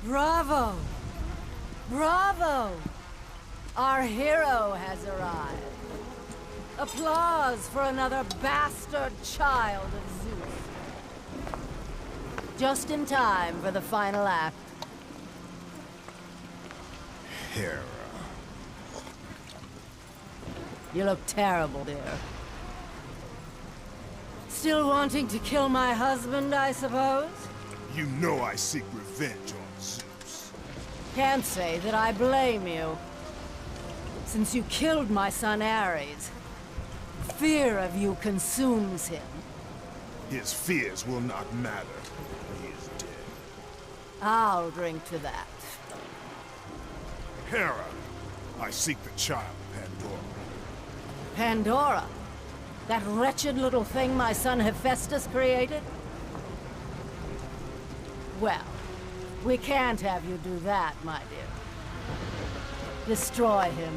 Bravo! Bravo! Our hero has arrived. Applause for another bastard child of Zeus. Just in time for the final act. Hera. You look terrible, dear. Still wanting to kill my husband, I suppose? You know I seek revenge on Zeus. Can't say that I blame you. Since you killed my son Ares, fear of you consumes him. His fears will not matter when he is dead. I'll drink to that. Hera, I seek the child, Pandora. Pandora? That wretched little thing my son Hephaestus created? Well, we can't have you do that, my dear. Destroy him.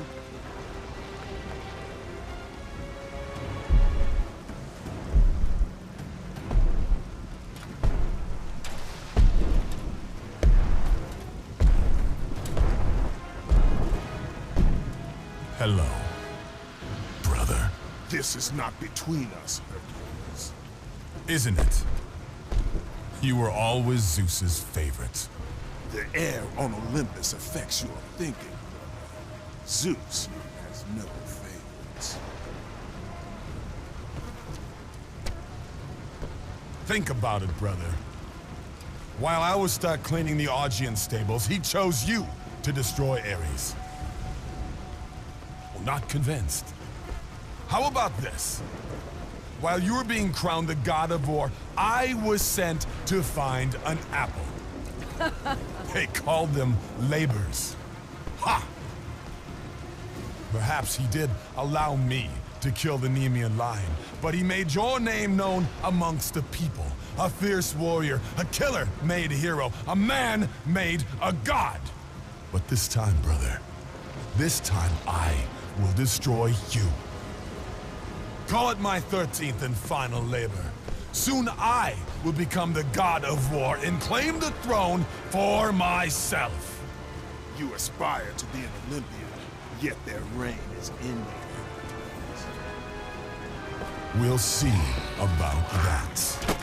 Hello, brother. This is not between us, Hercules. Isn't it? You were always Zeus's favorite. The air on Olympus affects your thinking. Zeus has no favorites. Think about it, brother. While I was stuck cleaning the Augean stables, he chose you to destroy Ares. Well, not convinced. How about this? While you were being crowned the god of war, I was sent to find an apple. They called them labors. Ha! Perhaps he did allow me to kill the Nemean lion, but he made your name known amongst the people. A fierce warrior, a killer made hero, a man made a god. But this time, brother, this time I will destroy you. Call it my 13th and final labor. Soon I will become the god of war and claim the throne for myself. You aspire to be an Olympian, yet their reign is ending. We'll see about that.